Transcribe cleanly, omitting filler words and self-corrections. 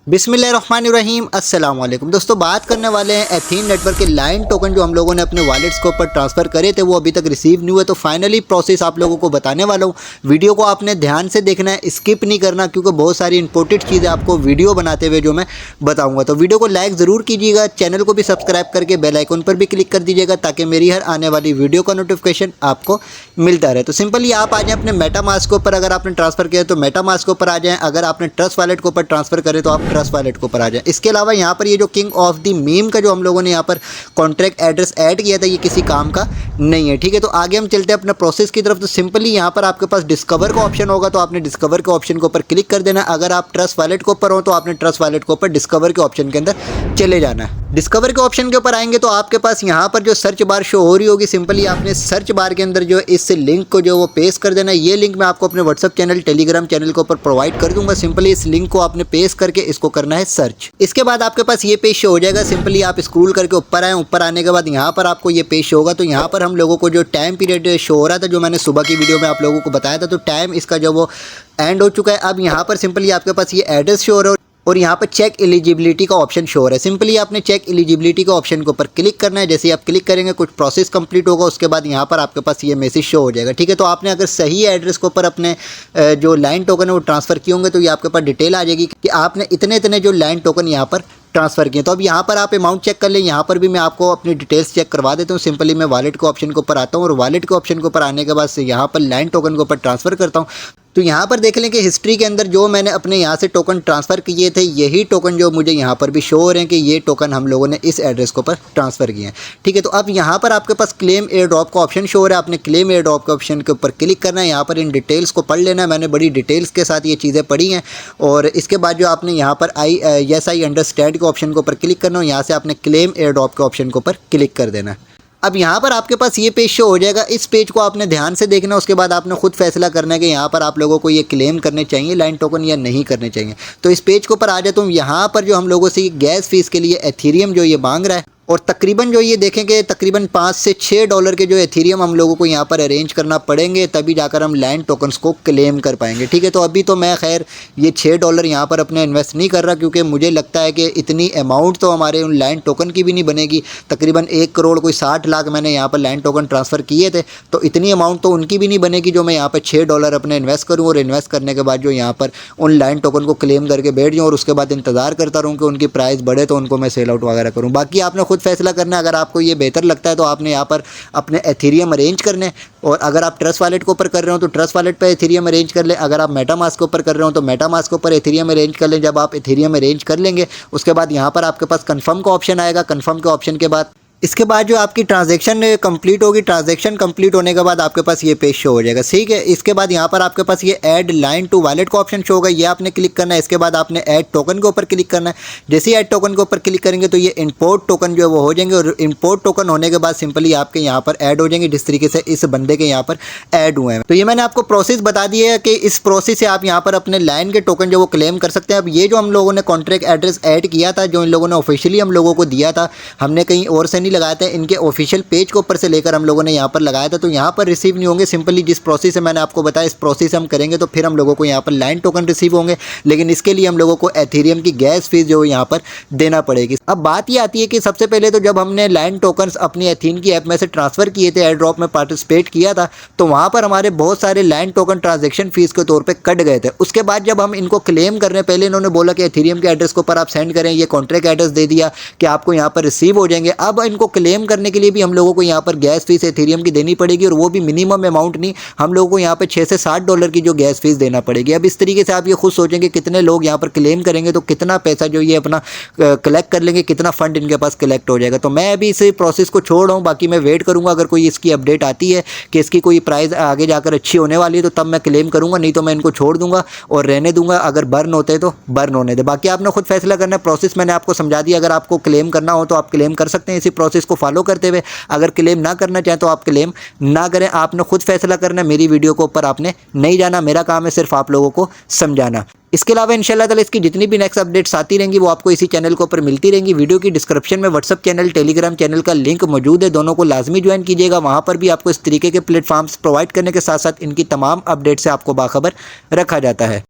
बिस्मिल्लाहिर्रहमानिर्रहीम अस्सलाम वालेकुम दोस्तों, बात करने वाले हैं एथीन नेटवर्क के लाइन टोकन जो हम लोगों ने अपने वॉलेट्स के ऊपर ट्रांसफ़र करे थे, वो अभी तक रिसीव नहीं हुए। तो फाइनली प्रोसेस आप लोगों को बताने वाला हूँ। वीडियो को आपने ध्यान से देखना है, स्किप नहीं करना, क्योंकि बहुत सारी इंपॉर्टेंट चीज़ें आपको वीडियो बनाते हुए जो मैं बताऊँगा। तो वीडियो को लाइक ज़रूर कीजिएगा, चैनल को भी सब्सक्राइब करके बेल आइकन पर भी क्लिक कर दीजिएगा, ताकि मेरी हर आने वाली वीडियो का नोटिफिकेशन आपको मिलता रहे। तो सिंपली आप आ जाएँ अपने मेटामास्क के ऊपर। अगर आपने ट्रांसफ़र किया तो मेटामास्क के ऊपर आ जाएँ। अगर आपने ट्रस्ट वॉलेट के ऊपर ट्रांसफ़र करे तो आप ट्रस्ट वॉलेट के ऊपर आ जाए। इसके अलावा यहाँ पर ये जो किंग ऑफ द मीम का जो हम लोगों ने यहाँ पर कॉन्ट्रैक्ट एड्रेस ऐड किया था, ये किसी काम का नहीं है। ठीक है, तो आगे हम चलते हैं अपने प्रोसेस की तरफ। तो सिंपली यहाँ पर आपके पास डिस्कवर का ऑप्शन होगा, तो आपने डिस्कवर के ऑप्शन के ऊपर क्लिक कर देना। अगर आप ट्रस्ट वॉलेट के ऊपर हो तो आपने ट्रस्ट वॉलेट के ऊपर डिस्कवर के ऑप्शन के अंदर चले जाना है। डिस्कवर के ऑप्शन के ऊपर आएंगे तो आपके पास यहाँ पर जो सर्च बार शो हो रही होगी, सिंपली आपने सर्च बार के अंदर जो इस लिंक को जो वो पेस्ट कर देना है। ये लिंक मैं आपको अपने व्हाट्सअप चैनल, टेलीग्राम चैनल के ऊपर प्रोवाइड कर दूंगा। सिंपली इस लिंक को आपने पेस्ट करके इसको करना है सर्च। इसके बाद आपके पास ये पेज शो हो जाएगा। सिंपली आप स्क्रॉल करके ऊपर आए, ऊपर आने के बाद यहाँ पर आपको ये पेज शो होगा। तो यहाँ पर हम लोगों को जो टाइम पीरियड शो हो रहा था, जो मैंने सुबह की वीडियो में आप लोगों को बताया था, तो टाइम इसका जो वो एंड हो चुका है। अब यहाँ पर सिंपली आपके पास ये एड्रेस शो हो रहा है और यहाँ पर चेक एलिजिबिलिटी का ऑप्शन शो हो रहा है। सिंपली आपने चेक एलिजिबिलिटी का ऑप्शन के ऊपर क्लिक करना है। जैसे ही आप क्लिक करेंगे कुछ प्रोसेस कंप्लीट होगा, उसके बाद यहाँ पर आपके पास ये मैसेज शो हो जाएगा। ठीक है, तो आपने अगर सही एड्रेस के ऊपर अपने जो लाइन टोकन है वो ट्रांसफ़र किए होंगे, तो ये आपके पास डिटेल आ जाएगी कि आपने इतने इतने जो लाइन टोकन यहाँ पर ट्रांसफ़र किए। तो अब यहाँ पर आप अमाउंट चेक कर लें। यहाँ पर भी मैं आपको अपनी डिटेल्स चेक करवा देता हूँ। सिंपली मैं वॉलेट के ऑप्शन के ऊपर आता हूँ और वॉलेट के ऑप्शन के ऊपर आने के बाद से यहाँ पर लाइन टोकन के ऊपर ट्रांसफ़र करता हूँ। तो यहाँ पर देख लें कि हिस्ट्री के अंदर जो मैंने अपने यहाँ से टोकन ट्रांसफ़र किए थे, यही टोकन जो मुझे यहाँ पर भी शो हो रहे हैं कि ये टोकन हम लोगों ने इस एड्रेस के ऊपर ट्रांसफ़र किए हैं। ठीक है, तो अब यहाँ पर आपके पास क्लेम एयर ड्रॉप का ऑप्शन शो हो रहा है। आपने क्लेम एयर ड्रॉप के ऑप्शन के ऊपर क्लिक करना है। यहाँ पर इन डिटेल्स को पढ़ लेना है। मैंने बड़ी डिटेल्स के साथ ये चीज़ें पढ़ी हैं। और इसके बाद जो आपने यहाँ पर आई अंडरस्टैंड के ऑप्शन के ऊपर क्लिक करना है। यहाँ से आपने क्लेम एयर ड्रॉप के ऑप्शन के ऊपर क्लिक कर देना है। अब यहाँ पर आपके पास ये पेज शो हो जाएगा। इस पेज को आपने ध्यान से देखना, उसके बाद आपने खुद फैसला करना है कि यहाँ पर आप लोगों को ये क्लेम करने चाहिए लाइन टोकन या नहीं करने चाहिए। तो इस पेज के ऊपर आ जाता हूँ। यहाँ पर जो हम लोगों से गैस फीस के लिए एथेरियम जो ये मांग रहा है, और तकरीबन जो ये देखेंगे तकरीबन 5 से 6 डॉलर के जो एथेरियम हम लोगों को यहाँ पर अरेंज करना पड़ेंगे, तभी जाकर हम लाइन टोकन्स को क्लेम कर पाएंगे। ठीक है, तो अभी तो मैं खैर ये 6 डॉलर यहाँ पर अपने इन्वेस्ट नहीं कर रहा, क्योंकि मुझे लगता है कि इतनी अमाउंट तो हमारे उन लाइन टोकन की भी नहीं बनेगी। तकरीबन 1 करोड़ कोई 60 लाख मैंने यहाँ पर लाइन टोकन ट्रांसफ़र किए थे, तो इतनी अमाउंट तो उनकी भी नहीं बनेगी जो मैं यहाँ पर 6 डॉलर अपने इन्वेस्ट करूँ और इन्वेस्ट करने के बाद जो यहाँ पर उन लाइन टोकन को क्लेम करके बैठ जाऊँ और उसके बाद इंतज़ार करता रहूँ कि उनकी प्राइस बढ़े तो उनको मैं सेल आउट वगैरह करूँ। बाकी आपने खुद फैसला करना है। अगर आपको ये बेहतर लगता है तो आपने यहाँ पर अपने एथेरियम अरेंज करने, और अगर आप ट्रस्ट वॉलेट के ऊपर कर रहे हो तो ट्रस्ट वॉलेट पे एथेरियम अरेंज कर ले। अगर आप मेटामास्क के ऊपर कर रहे हो तो मेटामास्क के ऊपर एथेरियम अरेंज कर लें। जब आप एथेरियम अरेंज कर लेंगे उसके बाद यहाँ पर आपके पास कन्फर्म का ऑप्शन आएगा। कन्फर्म के ऑप्शन के बाद इसके बाद जो आपकी ट्रांजैक्शन कंप्लीट होगी, ट्रांजैक्शन कंप्लीट होने के बाद आपके पास ये पेज शो हो जाएगा। ठीक है, इसके बाद यहाँ पर आपके पास ये ऐड लाइन टू वॉलेट का ऑप्शन शो होगा, ये आपने क्लिक करना है। इसके बाद आपने ऐड टोकन के ऊपर क्लिक करना है। जैसे ही ऐड टोकन के ऊपर क्लिक करेंगे तो ये इंपोर्ट टोकन जो है वो हो जाएंगे, और इंपोर्ट टोकन होने के बाद सिंपली आपके यहाँ पर ऐड हो जाएंगे, जिस तरीके से इस बंदे के यहाँ पर ऐड हुए हैं। तो ये मैंने आपको प्रोसेस बता दी है कि इस प्रोसेस से आप यहाँ पर अपने लाइन के टोकन जो वो क्लेम कर सकते हैं। अब ये जो हम लोगों ने कॉन्ट्रैक्ट एड्रेस ऐड किया था, जो इन लोगों ने ऑफिशियली हम लोगों को दिया था, हमने कहीं और से नहीं लगाया था, इनके ऑफिशियल पेज के ऊपर से लेकर हम लोगों ने यहाँ पर लगाया था। तो यहाँ पर रिसीव नहीं होंगे। सिंपली जिस प्रोसेस से मैंने आपको बताया, इस प्रोसेस से हम करेंगे तो फिर हम लोगों को यहाँ पर लाइन टोकन रिसीव होंगे, लेकिन इसके लिए हम लोगों को एथेरियम की गैस फीस जो यहाँ पर देना पड़ेगी। अब बात ये आती है कि सबसे पहले तो जब हमने लाइन टोकन्स अपनी एथीन की ऐप में से ट्रांसफ़र किए थे, एयर ड्रॉप में पार्टिसिपेट किया था, तो वहाँ पर हमारे बहुत सारे लाइन टोकन ट्रांजेक्शन फीस के तौर पर कट गए थे। उसके बाद जब हम इनको क्लेम करने, पहले इन्होंने बोला कि एथेरियम के एड्रेस के ऊपर आप सेंड करें, ये कॉन्ट्रैक्ट एड्रेस दे दिया कि आपको यहाँ पर रिसीव हो जाएंगे। अब इनको क्लेम करने के लिए भी हम लोगों को यहाँ पर गैस फीस एथेरियम की देनी पड़ेगी, और वो भी मिनिमम अमाउंट नहीं, हम लोगों को यहाँ पर 6 से 7 डॉलर की जो गैस फीस देना पड़ेगी। अब इस तरीके से आप ये खुद सोचेंगे कितने लोग यहाँ पर क्लेम करेंगे तो कितना पैसा जो ये अपना कलेक्ट कर लेंगे, कितना फंड इनके पास कलेक्ट हो जाएगा। तो मैं अभी इस प्रोसेस को छोड़ रहा हूँ, बाकी मैं वेट करूँगा। अगर कोई इसकी अपडेट आती है कि इसकी कोई प्राइस आगे जाकर अच्छी होने वाली है तो तब मैं क्लेम करूँगा, नहीं तो मैं इनको छोड़ दूँगा और रहने दूँगा। अगर बर्न होते तो बर्न होने दे, बाकी आपने खुद फैसला करना है। प्रोसेस मैंने आपको समझा दिया। अगर आपको क्लेम करना हो तो आप क्लेम कर सकते हैं इसी प्रोसेस को फॉलो करते हुए। अगर क्लेम ना करना चाहें तो आप क्लेम ना करें, आपने खुद फैसला करना है। मेरी वीडियो के ऊपर आपने नहीं जाना, मेरा काम है सिर्फ आप लोगों को समझाना। इसके अलावा इंशाल्लाह ताला इसकी जितनी भी नेक्स्ट अपडेट्स आती रहेंगी वो आपको इसी चैनल के ऊपर मिलती रहेंगी। वीडियो की डिस्क्रिप्शन में व्हाट्सअप चैनल, टेलीग्राम चैनल का लिंक मौजूद है, दोनों को लाजमी ज्वाइन कीजिएगा। वहाँ पर भी आपको इस तरीके के प्लेटफॉर्म्स प्रोवाइड करने के साथ साथ इनकी तमाम अपडेट से आपको बाखबर रखा जाता है।